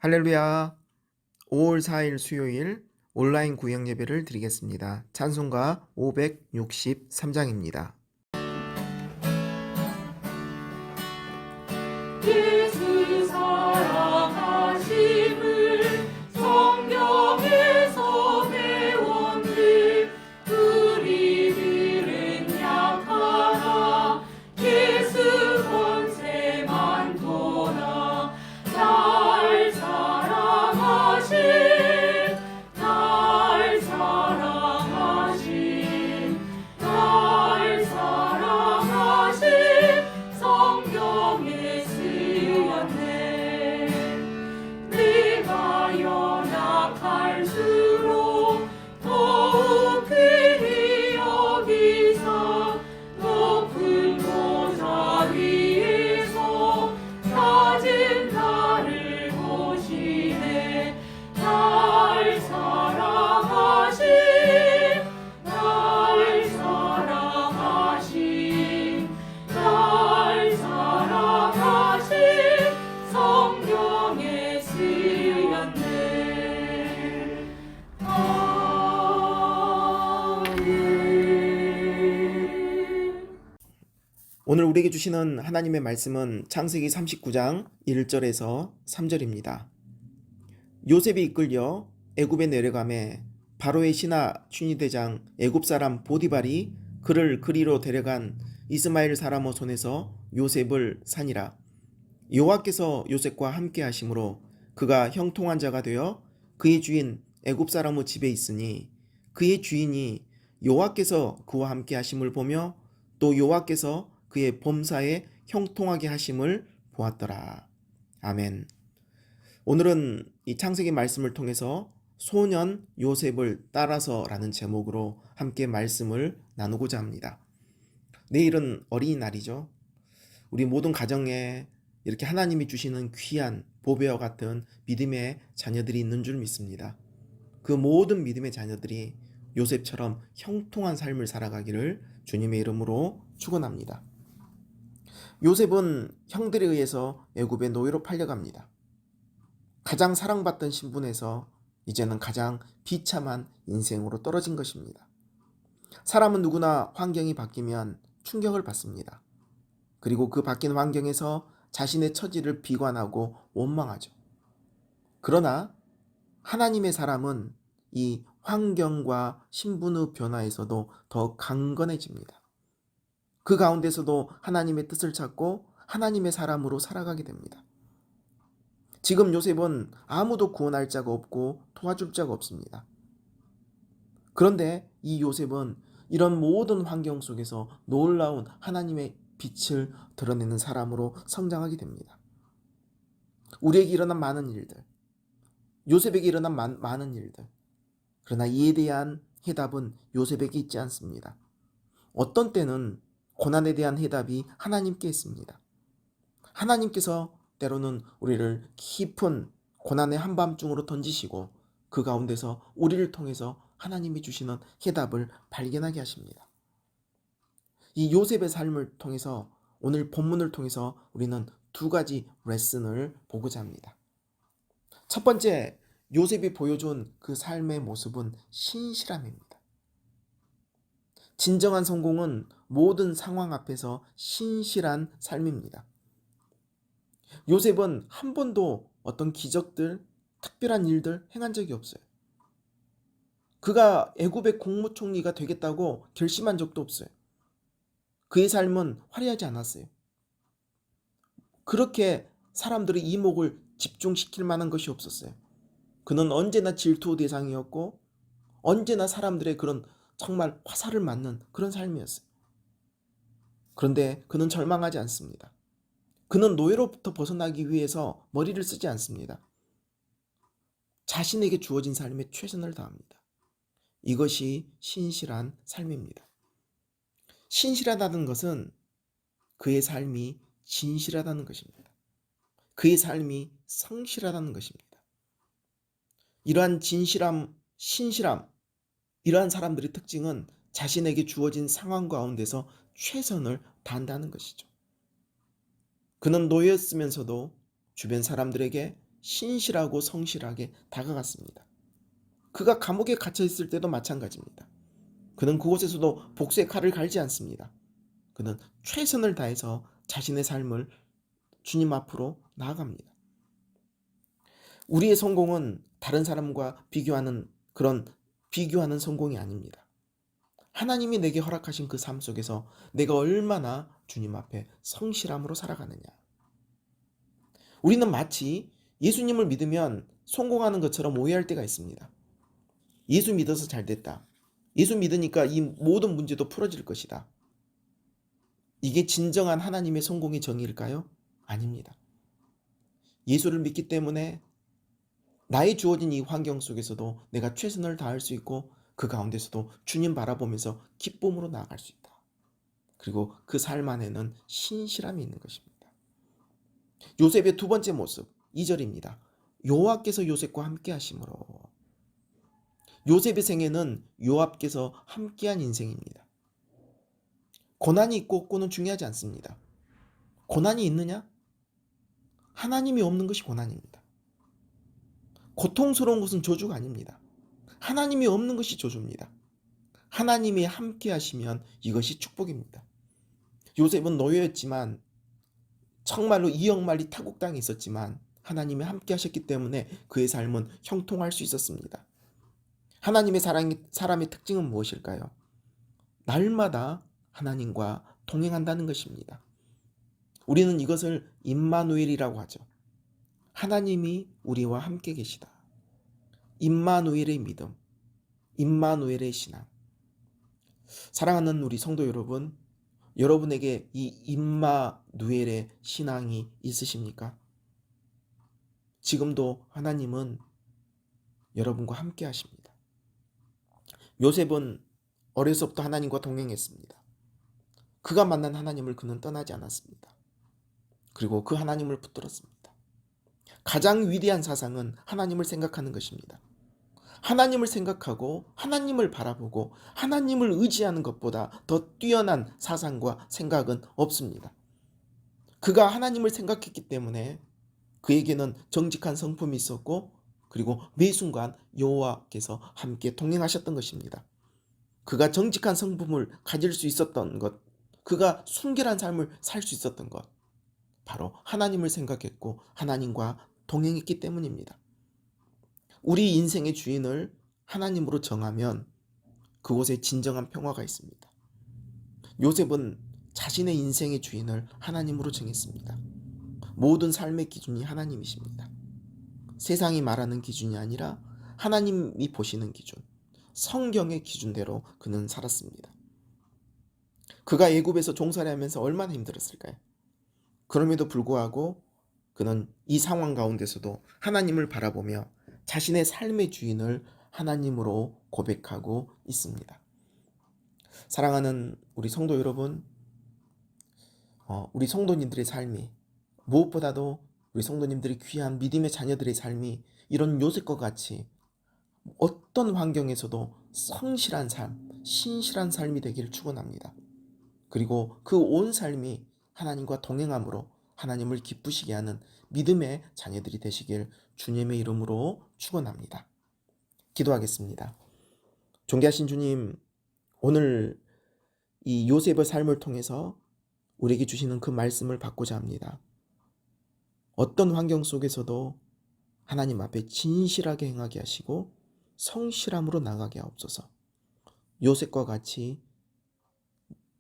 할렐루야. 5월 4일 수요일 온라인 구역 예배를 드리겠습니다. 찬송가 563장입니다. 예수 사랑하심을 성경에서 배웠네. 우리들은 약하나 예수 권세 많도다. 날 사랑하신 날 사랑하신 날 사랑하신 성경에 쓰였네. 내가 연약할수록 더욱 귀히 여기사 높은 보좌 위에서 낮은 나를 보시네. 날 사랑하신 날 사랑하신 날 사랑하신 성경에 쓰였네. 아멘. 오늘 우리에게 주시는 하나님의 말씀은 창세기 39장 1절에서 3절입니다. 요셉이 이끌려 애굽에 내려가매 바로의 신하 춘희대장 애굽 사람 보디발이 그를 그리로 데려간 이스마엘 사람의 손에서 요셉을 사니라. 여호와께서 요셉과 함께 하심으로 그가 형통한 자가 되어 그의 주인 애굽 사람의 집에 있으니 그의 주인이 여호와께서 그와 함께 하심을 보며 또 여호와께서 그의 범사에 형통하게 하심을 보았더라. 아멘. 오늘은 이 창세기 말씀을 통해서 소년 요셉을 따라서라는 제목으로 함께 말씀을 나누고자 합니다. 내일은 어린이날이죠. 우리 모든 가정에 이렇게 하나님이 주시는 귀한 보배와 같은 믿음의 자녀들이 있는 줄 믿습니다. 그 모든 믿음의 자녀들이 요셉처럼 형통한 삶을 살아가기를 주님의 이름으로 축원합니다. 요셉은 형들에 의해서 애굽의 노예로 팔려갑니다. 가장 사랑받던 신분에서 이제는 가장 비참한 인생으로 떨어진 것입니다. 사람은 누구나 환경이 바뀌면 충격을 받습니다. 그리고 그 바뀐 환경에서 자신의 처지를 비관하고 원망하죠. 그러나 하나님의 사람은 이 환경과 신분의 변화에서도 더 강건해집니다. 그 가운데서도 하나님의 뜻을 찾고 하나님의 사람으로 살아가게 됩니다. 지금 요셉은 아무도 구원할 자가 없고 도와줄 자가 없습니다. 그런데 이 요셉은 이런 모든 환경 속에서 놀라운 하나님의 빛을 드러내는 사람으로 성장하게 됩니다. 우리에게 일어난 많은 일들, 요셉에게 일어난 많은 일들, 그러나 이에 대한 해답은 요셉에게 있지 않습니다. 어떤 때는 고난에 대한 해답이 하나님께 있습니다. 하나님께서 때로는 우리를 깊은 고난의 한밤중으로 던지시고 그 가운데서 우리를 통해서 하나님이 주시는 해답을 발견하게 하십니다. 이 요셉의 삶을 통해서 오늘 본문을 통해서 우리는 두 가지 레슨을 보고자 합니다. 첫 번째, 요셉이 보여준 그 삶의 모습은 신실함입니다. 진정한 성공은 모든 상황 앞에서 신실한 삶입니다. 요셉은 한 번도 어떤 기적들, 특별한 일들 행한 적이 없어요. 그가 애굽의 국무총리가 되겠다고 결심한 적도 없어요. 그의 삶은 화려하지 않았어요. 그렇게 사람들의 이목을 집중시킬 만한 것이 없었어요. 그는 언제나 질투 대상이었고 언제나 사람들의 그런 정말 화살을 맞는 그런 삶이었어요. 그런데 그는 절망하지 않습니다. 그는 노예로부터 벗어나기 위해서 머리를 쓰지 않습니다. 자신에게 주어진 삶에 최선을 다합니다. 이것이 신실한 삶입니다. 신실하다는 것은 그의 삶이 진실하다는 것입니다. 그의 삶이 성실하다는 것입니다. 이러한 진실함, 신실함, 이러한 사람들의 특징은 자신에게 주어진 상황 가운데서 최선을 다한다는 것이죠. 그는 노예였으면서도 주변 사람들에게 신실하고 성실하게 다가갔습니다. 그가 감옥에 갇혀 있을 때도 마찬가지입니다. 그는 그곳에서도 복수의 칼을 갈지 않습니다. 그는 최선을 다해서 자신의 삶을 주님 앞으로 나아갑니다. 우리의 성공은 다른 사람과 비교하는 성공이 아닙니다. 하나님이 내게 허락하신 그 삶 속에서 내가 얼마나 주님 앞에 성실함으로 살아가느냐. 우리는 마치 예수님을 믿으면 성공하는 것처럼 오해할 때가 있습니다. 예수 믿어서 잘 됐다. 예수 믿으니까 이 모든 문제도 풀어질 것이다. 이게 진정한 하나님의 성공의 정의일까요? 아닙니다. 예수를 믿기 때문에 나의 주어진 이 환경 속에서도 내가 최선을 다할 수 있고 그 가운데서도 주님 바라보면서 기쁨으로 나아갈 수 있다. 그리고 그 삶 안에는 신실함이 있는 것입니다. 요셉의 두 번째 모습 2절입니다. 여호와께서 요셉과 함께 하심으로. 요셉의 생애는 여호와께서 함께한 인생입니다. 고난이 있고 없고는 중요하지 않습니다. 고난이 있느냐? 하나님이 없는 것이 고난입니다. 고통스러운 것은 저주가 아닙니다. 하나님이 없는 것이 저주입니다. 하나님이 함께 하시면 이것이 축복입니다. 요셉은 노예였지만 정말로 이역만리 타국 땅에 있었지만 하나님이 함께 하셨기 때문에 그의 삶은 형통할 수 있었습니다. 하나님의 사람의 특징은 무엇일까요? 날마다 하나님과 동행한다는 것입니다. 우리는 이것을 임마누엘이라고 하죠. 하나님이 우리와 함께 계시다. 임마누엘의 믿음, 임마누엘의 신앙. 사랑하는 우리 성도 여러분, 여러분에게 이 임마누엘의 신앙이 있으십니까? 지금도 하나님은 여러분과 함께 하십니다. 요셉은 어려서부터 하나님과 동행했습니다. 그가 만난 하나님을 그는 떠나지 않았습니다. 그리고 그 하나님을 붙들었습니다. 가장 위대한 사상은 하나님을 생각하는 것입니다. 하나님을 생각하고 하나님을 바라보고 하나님을 의지하는 것보다 더 뛰어난 사상과 생각은 없습니다. 그가 하나님을 생각했기 때문에 그에게는 정직한 성품이 있었고 그리고 매 순간 여호와께서 함께 동행하셨던 것입니다. 그가 정직한 성품을 가질 수 있었던 것, 그가 순결한 삶을 살 수 있었던 것, 바로 하나님을 생각했고 하나님과 동행했기 때문입니다. 우리 인생의 주인을 하나님으로 정하면 그곳에 진정한 평화가 있습니다. 요셉은 자신의 인생의 주인을 하나님으로 정했습니다. 모든 삶의 기준이 하나님이십니다. 세상이 말하는 기준이 아니라 하나님이 보시는 기준, 성경의 기준대로 그는 살았습니다. 그가 애굽에서 종살이 하면서 얼마나 힘들었을까요? 그럼에도 불구하고 그는 이 상황 가운데서도 하나님을 바라보며 자신의 삶의 주인을 하나님으로 고백하고 있습니다. 사랑하는 우리 성도 여러분, 우리 성도님들의 삶이 무엇보다도 우리 성도님들의 귀한 믿음의 자녀들의 삶이 이런 요셉과 같이 어떤 환경에서도 성실한 삶, 신실한 삶이 되기를 축원합니다. 그리고 그 온 삶이 하나님과 동행함으로 하나님을 기쁘시게 하는 믿음의 자녀들이 되시길 주님의 이름으로 축원합니다. 기도하겠습니다. 존귀하신 주님, 오늘 이 요셉의 삶을 통해서 우리에게 주시는 그 말씀을 받고자 합니다. 어떤 환경 속에서도 하나님 앞에 진실하게 행하게 하시고 성실함으로 나가게 하옵소서. 요셉과 같이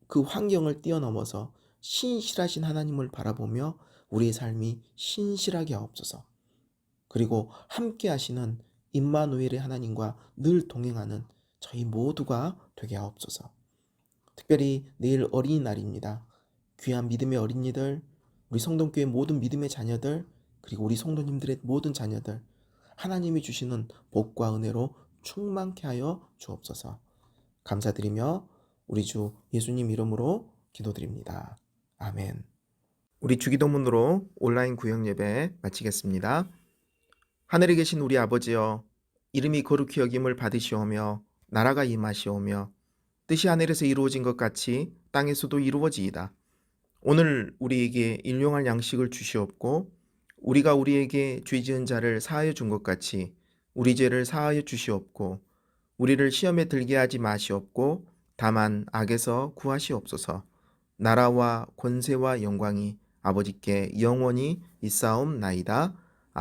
그 환경을 뛰어넘어서 신실하신 하나님을 바라보며 우리의 삶이 신실하게 하옵소서. 그리고 함께 하시는 임마누엘의 하나님과 늘 동행하는 저희 모두가 되게 하옵소서. 특별히 내일 어린이날입니다. 귀한 믿음의 어린이들, 우리 성동교회 모든 믿음의 자녀들, 그리고 우리 성도님들의 모든 자녀들, 하나님이 주시는 복과 은혜로 충만케 하여 주옵소서. 감사드리며 우리 주 예수님 이름으로 기도드립니다. 아멘. 우리 주기도문으로 온라인 구역 예배 마치겠습니다. 하늘에 계신 우리 아버지여, 이름이 거룩히 여김을 받으시오며 나라가 임하시오며 뜻이 하늘에서 이루어진 것 같이 땅에서도 이루어지이다. 오늘 우리에게 일용할 양식을 주시옵고 우리가 우리에게 죄 지은 자를 사하여 준 것 같이 우리 죄를 사하여 주시옵고 우리를 시험에 들게 하지 마시옵고 다만 악에서 구하시옵소서. 나라와 권세와 영광이 아버지께 영원히 있사옵나이다.